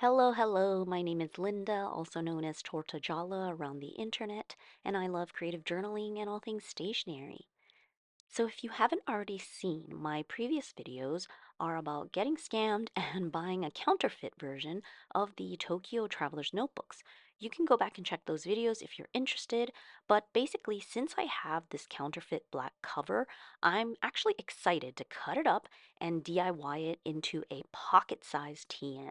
Hello, hello. My name is Linda, also known as Tortajala around the internet, and I love creative journaling and all things stationery. So, if you haven't already seen, my previous videos are about getting scammed and buying a counterfeit version of the Tokyo Traveler's Notebooks. You can go back and check those videos if you're interested, but basically, since I have this counterfeit black cover, I'm actually excited to cut it up and DIY it into a pocket sized TN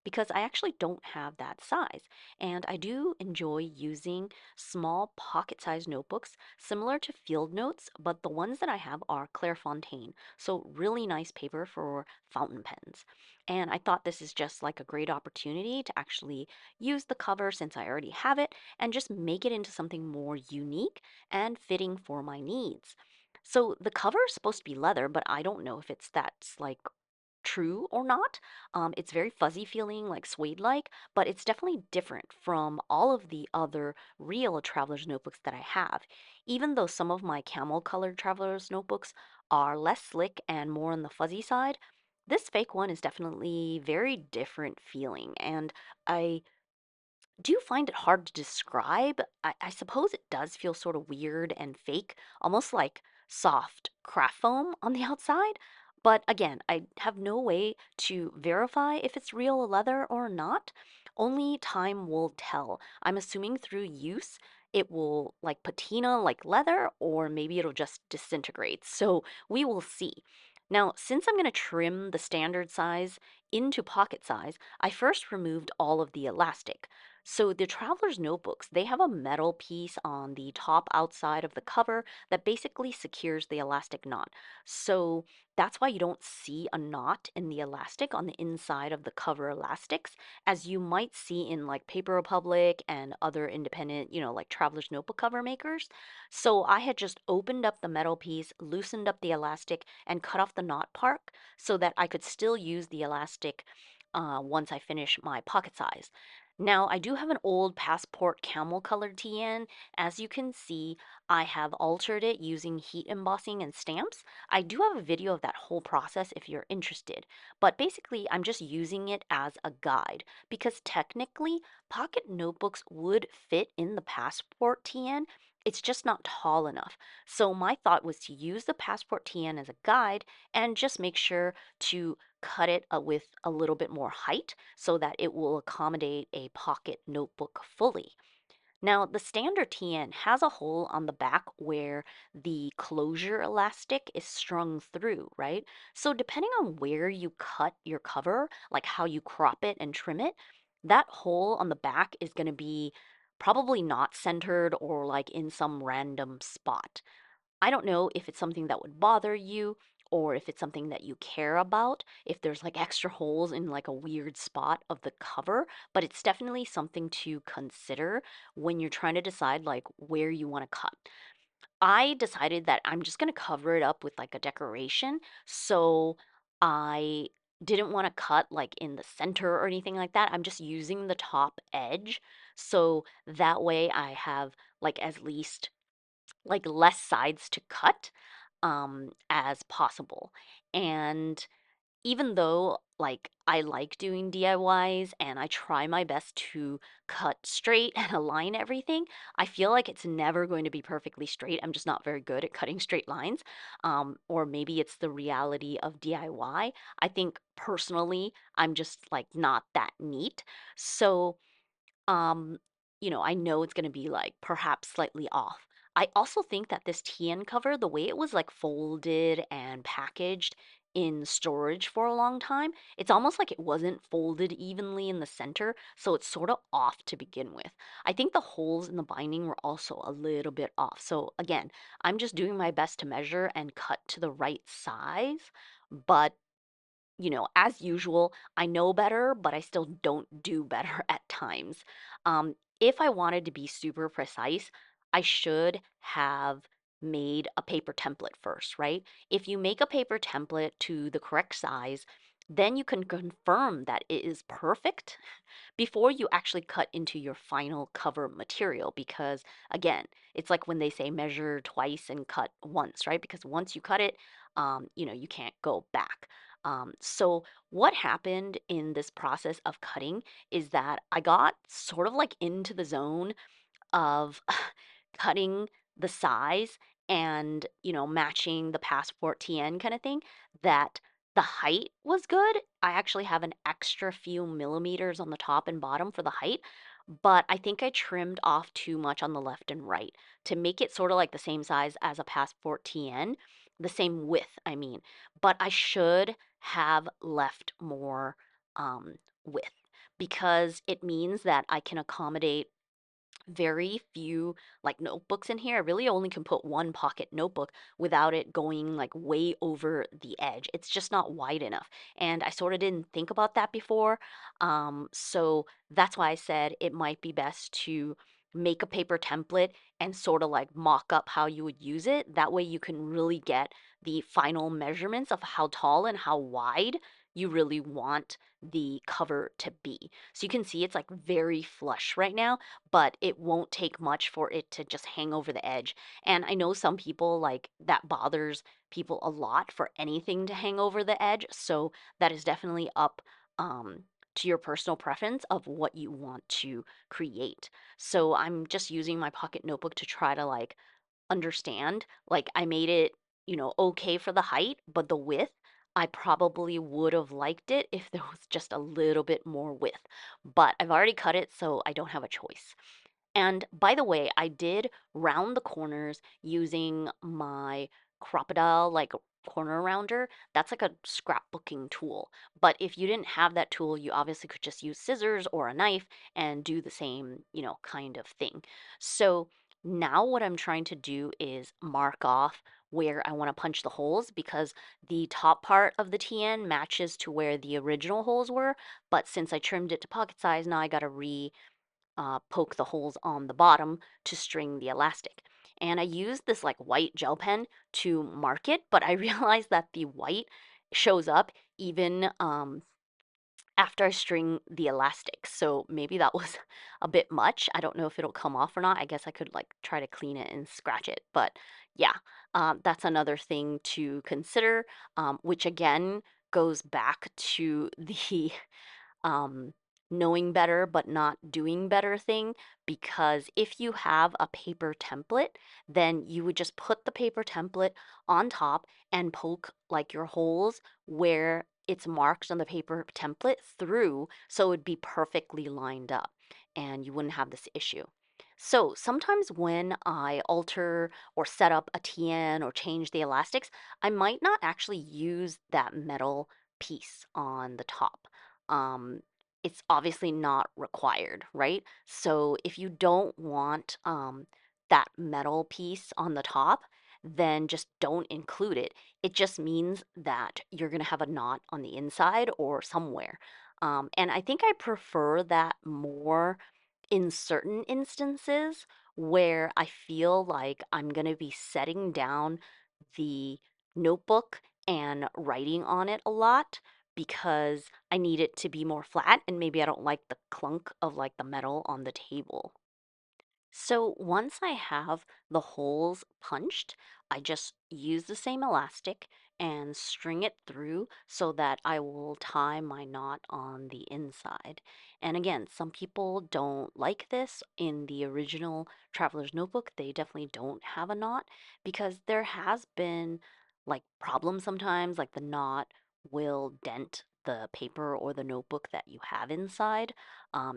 because I actually don't have that size. And I do enjoy using small pocket sized notebooks similar to field notes, but the ones that I have are Clairefontaine, so really nice paper for fountain pens. And I thought this is just like a great opportunity to actually use the cover since I already have it and just make it into something more unique and fitting for my needs. So the cover is supposed to be leather, but I don't know if that's like true or not. It's very fuzzy feeling, like suede like, but it's definitely different from all of the other real traveler's notebooks that I have. Even though some of my camel colored traveler's notebooks are less slick and more on the fuzzy side, this fake one is definitely very different feeling. And I do find it hard to describe. I suppose it does feel sort of weird and fake, almost like soft craft foam on the outside. But again, I have no way to verify if it's real leather or not. Only time will tell. I'm assuming through use, it will like patina like leather, or maybe it'll just disintegrate. So we will see. Now, since I'm going to trim the standard size into pocket size, I first removed all of the elastic. So the traveler's notebooks, they have a metal piece on the top outside of the cover that basically secures the elastic knot. So that's why you don't see a knot in the elastic on the inside of the cover elastics, as you might see in like Paper Republic and other independent, like traveler's notebook cover makers. So I had just opened up the metal piece, loosened up the elastic, and cut off the knot part so that I could still use the elastic once I finish my pocket size. Now, I do have an old passport camel colored TN. As you can see, I have altered it using heat embossing and stamps. I do have a video of that whole process if you're interested, but basically, I'm just using it as a guide because technically, pocket notebooks would fit in the passport TN. It's just not tall enough. So, my thought was to use the passport TN as a guide and just make sure to cut it with a little bit more height so that it will accommodate a pocket notebook fully. Now, the standard TN has a hole on the back where the closure elastic is strung through, right? So, depending on where you cut your cover, like how you crop it and trim it, that hole on the back is going to be probably not centered or like in some random spot. I don't know if it's something that would bother you or if it's something that you care about, if there's like extra holes in like a weird spot of the cover, but it's definitely something to consider when you're trying to decide like where you want to cut. I decided that I'm just going to cover it up with like a decoration, so I didn't want to cut like in the center or anything like that. I'm just using the top edge so that way I have like at least like less sides to cut as possible. And even though like I like doing DIYs and I try my best to cut straight and align everything, I feel like it's never going to be perfectly straight. I'm just not very good at cutting straight lines. Or maybe it's the reality of DIY. I think personally, I'm just like not that neat. So um, I know it's gonna be like perhaps slightly off. I also think that this TN cover, the way it was like folded and packaged in storage for a long time, it's almost like it wasn't folded evenly in the center, so it's sort of off to begin with. I think the holes in the binding were also a little bit off. So again, I'm just doing my best to measure and cut to the right size, but as usual, I know better, but I still don't do better at times. If I wanted to be super precise, I should have made a paper template first, right? If you make a paper template to the correct size, then you can confirm that it is perfect before you actually cut into your final cover material. Because again, it's like when they say measure twice and cut once, right? Because once you cut it, you can't go back. So what happened in this process of cutting is that I got sort of like into the zone of cutting the size and, matching the Passport TN kind of thing, that the height was good. I actually have an extra few millimeters on the top and bottom for the height, but I think I trimmed off too much on the left and right to make it sort of like the same size as a Passport TN, the same width, I mean. But I should have left more width because it means that I can accommodate very few like notebooks in here. I really only can put one pocket notebook without it going like way over the edge. It's just not wide enough. And I sort of didn't think about that before. So that's why I said it might be best to make a paper template and sort of like mock up how you would use it. That way you can really get the final measurements of how tall and how wide you really want the cover to be. So you can see it's like very flush right now, but it won't take much for it to just hang over the edge. And I know some people like that bothers people a lot for anything to hang over the edge. So that is definitely up to your personal preference of what you want to create. So I'm just using my pocket notebook to try to like understand. Like I made it, okay for the height, but the width, I probably would have liked it if there was just a little bit more width. But I've already cut it, so I don't have a choice. And by the way, I did round the corners using my crocodile like corner rounder. That's like a scrapbooking tool. But if you didn't have that tool, you obviously could just use scissors or a knife and do the same, kind of thing. So now what I'm trying to do is mark off where I want to punch the holes because the top part of the TN matches to where the original holes were. But since I trimmed it to pocket size, now I got to poke the holes on the bottom to string the elastic. And I used this like white gel pen to mark it, but I realized that the white shows up even after I string the elastic. So maybe that was a bit much. I don't know if it'll come off or not. I guess I could like try to clean it and scratch it. But yeah, that's another thing to consider, which again goes back to the um, knowing better but not doing better thing, because if you have a paper template, then you would just put the paper template on top and poke like your holes where it's marked on the paper template through so it would be perfectly lined up and you wouldn't have this issue. So sometimes when I alter or set up a TN or change the elastics, I might not actually use that metal piece on the top. um, it's obviously not required, right? So if you don't want that metal piece on the top, then just don't include it. It just means that you're going to have a knot on the inside or somewhere. And I think I prefer that more in certain instances where I feel like I'm going to be setting down the notebook and writing on it a lot because I need it to be more flat and maybe I don't like the clunk of like the metal on the table. So once I have the holes punched, I just use the same elastic and string it through so that I will tie my knot on the inside. And again, some people don't like this. In the original Traveler's Notebook, they definitely don't have a knot because there has been like problems sometimes, like the knot will dent the paper or the notebook that you have inside.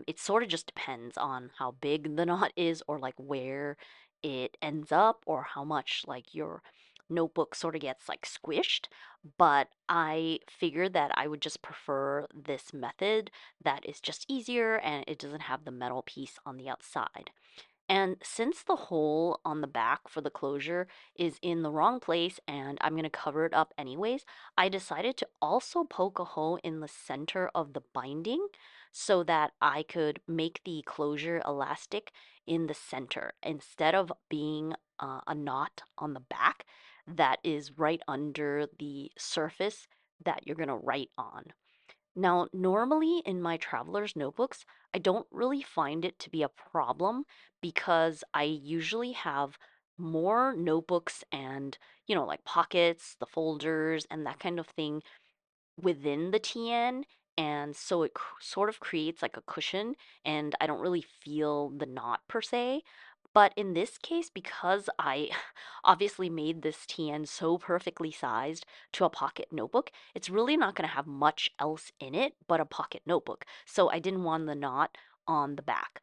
It sort of just depends on how big the knot is or like where it ends up or how much like your notebook sort of gets like squished. But I figured that I would just prefer this method that is just easier and it doesn't have the metal piece on the outside. And since the hole on the back for the closure is in the wrong place and I'm going to cover it up anyways, I decided to also poke a hole in the center of the binding so that I could make the closure elastic in the center instead of being a knot on the back that is right under the surface that you're going to write on. Now, normally in my traveler's notebooks, I don't really find it to be a problem because I usually have more notebooks and, like pockets, the folders, and that kind of thing within the TN, and so it sort of creates like a cushion, and I don't really feel the knot per se. But in this case, because I obviously made this TN so perfectly sized to a pocket notebook, it's really not going to have much else in it but a pocket notebook. So I didn't want the knot on the back.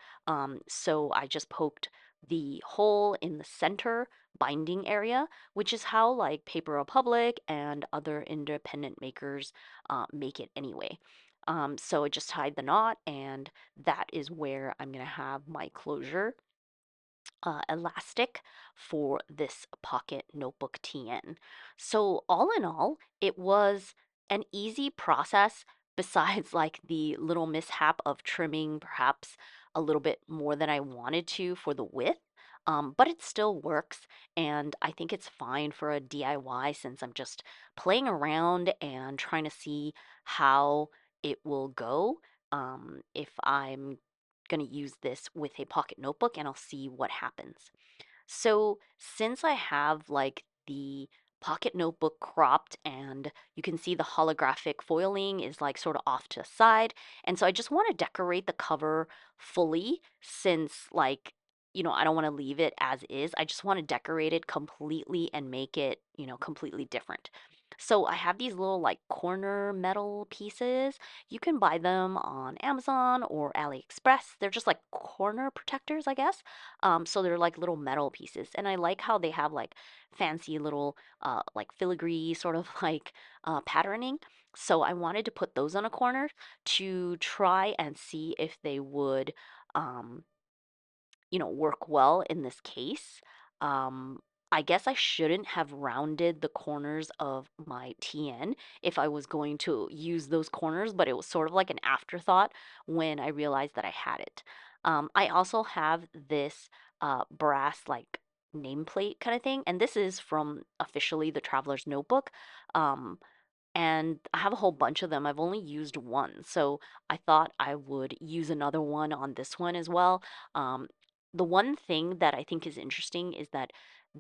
So I just poked the hole in the center binding area, which is how like Paper Republic and other independent makers make it anyway. So I just tied the knot, and that is where I'm going to have my closure elastic for this pocket notebook TN. So, all in all, it was an easy process besides like the little mishap of trimming perhaps a little bit more than I wanted to for the width. But it still works, and I think it's fine for a DIY since I'm just playing around and trying to see how it will go if I'm going to use this with a pocket notebook, and I'll see what happens. So since I have like the pocket notebook cropped and you can see the holographic foiling is like sort of off to the side, and so I just want to decorate the cover fully since like I don't want to leave it as is. I just want to decorate it completely and make it, completely different. So I have these little like corner metal pieces. You can buy them on Amazon or AliExpress. They're just like corner protectors, I guess. So they're like little metal pieces, and I like how they have like fancy little like filigree sort of like patterning. So I wanted to put those on a corner to try and see if they would um, work well in this case. Um, I guess I shouldn't have rounded the corners of my TN if I was going to use those corners, but it was sort of like an afterthought when I realized that I had it. I also have this brass like nameplate kind of thing, and this is from officially the Traveler's Notebook. Um, and I have a whole bunch of them. I've only used one, so I thought I would use another one on this one as well. Um, the one thing that I think is interesting is that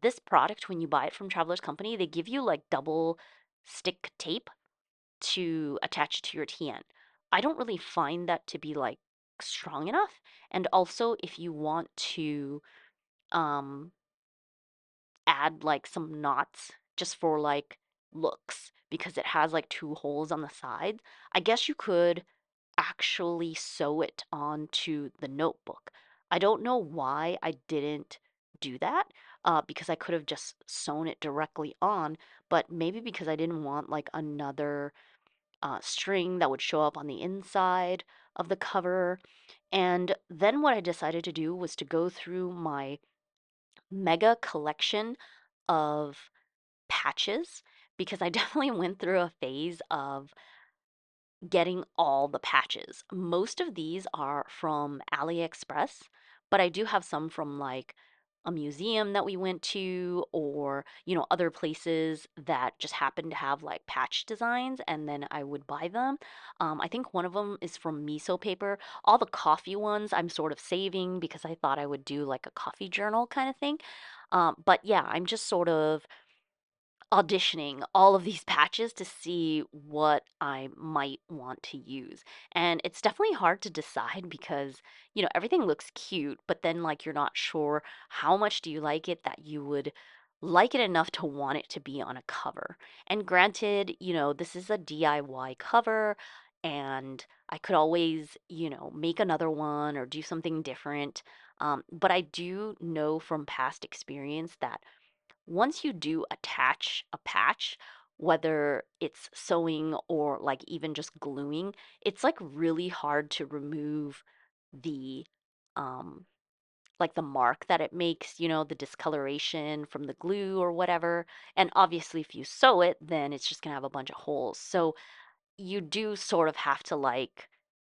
this product, when you buy it from Traveler's Company, they give you like double stick tape to attach to your TN. I don't really find that to be like strong enough. And also, if you want to um, add like some knots just for like looks because it has like two holes on the side. I guess you could actually sew it onto the notebook. I don't know why I didn't do that because I could have just sewn it directly on, but maybe because I didn't want like another string that would show up on the inside of the cover. And then what I decided to do was to go through my mega collection of patches because I definitely went through a phase of getting all the patches. Most of these are from AliExpress, but I do have some from like a museum that we went to or, other places that just happen to have like patch designs and then I would buy them. I think one of them is from Miso Paper. All the coffee ones I'm sort of saving because I thought I would do like a coffee journal kind of thing. But yeah, I'm just sort of auditioning all of these patches to see what I might want to use. And it's definitely hard to decide because, everything looks cute, but then like you're not sure how much do you like it that you would like it enough to want it to be on a cover. And granted, this is a DIY cover and I could always, make another one or do something different. But I do know from past experience that once you do attach a patch, whether it's sewing or like even just gluing, it's like really hard to remove the um like the mark that it makes, the discoloration from the glue or whatever. And obviously if you sew it, then it's just gonna have a bunch of holes. So you do sort of have to like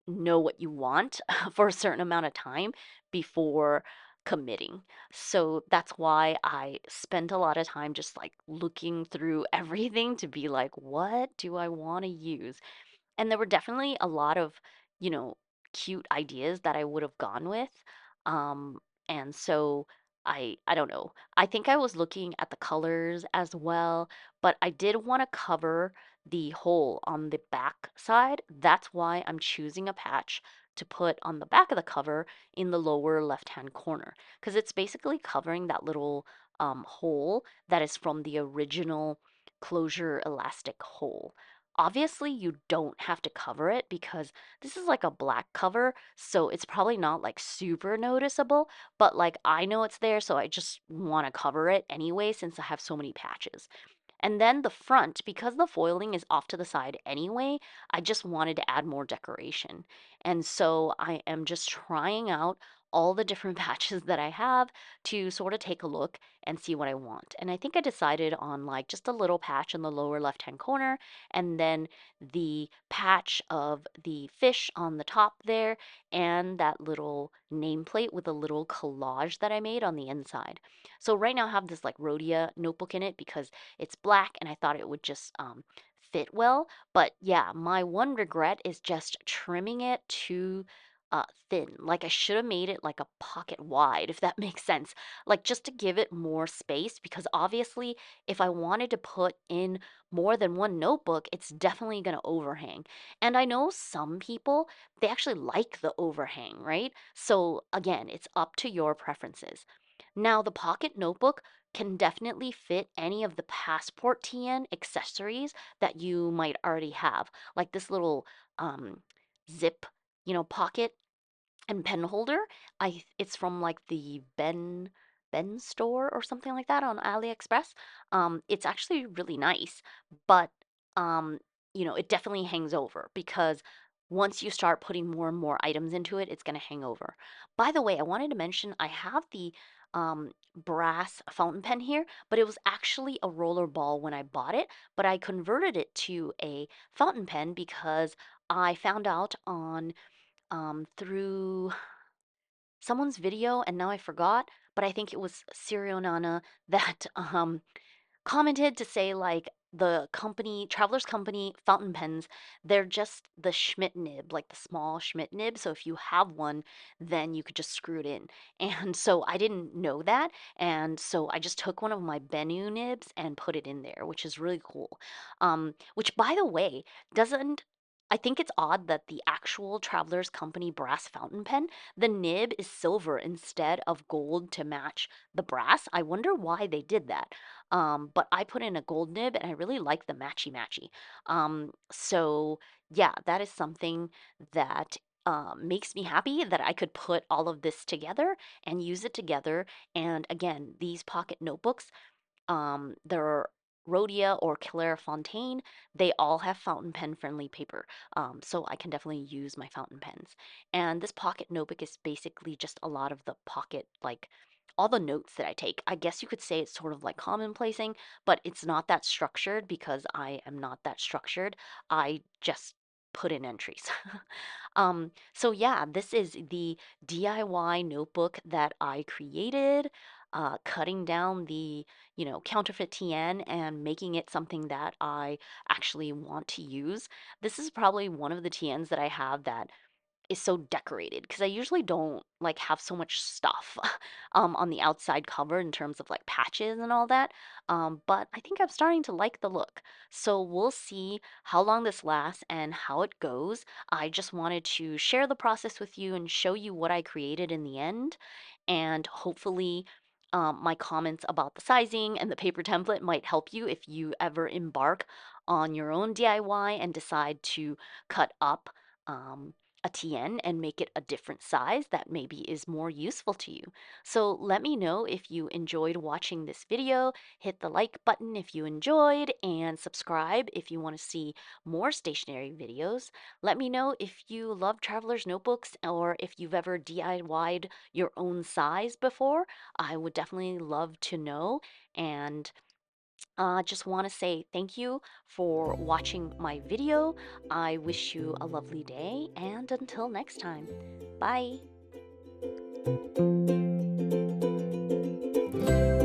know what you want for a certain amount of time before committing. So that's why I spent a lot of time just like looking through everything to be like, what do I want to use? And there were definitely a lot of, you know, cute ideas that I would have gone with. Um, and so I don't know. I think I was looking at the colors as well, but I did want to cover the hole on the back side. That's why I'm choosing a patch to put on the back of the cover in the lower left-hand corner, because it's basically covering that little hole that is from the original closure elastic hole. Obviously, you don't have to cover it because this is like a black cover, so it's probably not like super noticeable, but like I know it's there, so I just want to cover it anyway since I have so many patches. And then the front, because the foiling is off to the side anyway, I just wanted to add more decoration. And so I am just trying out all the different patches that I have to sort of take a look and see what I want. And I think I decided on like just a little patch in the lower left hand corner, and then the patch of the fish on the top there, and that little nameplate with a little collage that I made on the inside. So right now I have this like Rhodia notebook in it because it's black and I thought it would just fit well. But yeah, my one regret is just trimming it too thin. Like I should have made it like a pocket wide, if that makes sense. Like just to give it more space, because obviously if I wanted to put in more than one notebook, it's definitely going to overhang. And I know some people, they actually like the overhang, right? So again, it's up to your preferences. Now, the pocket notebook can definitely fit any of the passport TN accessories that you might already have, like this little um, zip, pocket and pen holder. It's from like the Ben store or something like that on AliExpress. It's actually really nice, but um, it definitely hangs over because once you start putting more and more items into it, it's going to hang over. By the way, I wanted to mention I have the brass fountain pen here, but it was actually a roller ball when I bought it, but I converted it to a fountain pen because I found out on through someone's video, and now I forgot, but I think it was Serial Nana that commented to say like the company, Traveler's Company fountain pens, they're just the Schmidt nib, like the small Schmidt nib. So if you have one, then you could just screw it in. And so I didn't know that. And so I just took one of my Benu nibs and put it in there, which is really cool. Which, by the way, doesn't. I think it's odd that the actual Traveler's Company brass fountain pen, the nib is silver instead of gold to match the brass. I wonder why they did that. But I put in a gold nib and I really like the matchy matchy. So yeah, that is something that makes me happy that I could put all of this together and use it together. And again, these pocket notebooks, they're Rhodia or Clairefontaine, they all have fountain pen friendly paper. So I can definitely use my fountain pens. And this pocket notebook is basically just a lot of the pocket, like all the notes that I take. I guess you could say it's sort of like commonplacing, but it's not that structured because I am not that structured. I just put in entries. So yeah, this is the DIY notebook that I created, cutting down the counterfeit TN and making it something that I actually want to use. This is probably one of the TNs that I have that is so decorated because I usually don't like have so much stuff on the outside cover in terms of like patches and all that. But I think I'm starting to like the look. So we'll see how long this lasts and how it goes. I just wanted to share the process with you and show you what I created in the end. And hopefully, my comments about the sizing and the paper template might help you if you ever embark on your own DIY and decide to cut up. A TN and make it a different size that maybe is more useful to you. So let me know if you enjoyed watching this video. Hit the like button if you enjoyed and subscribe if you want to see more stationery videos. Let me know if you love Traveler's Notebooks or if you've ever DIY'd your own size before. I would definitely love to know. And just want to say thank you for watching my video. I wish you a lovely day, and until next time, bye.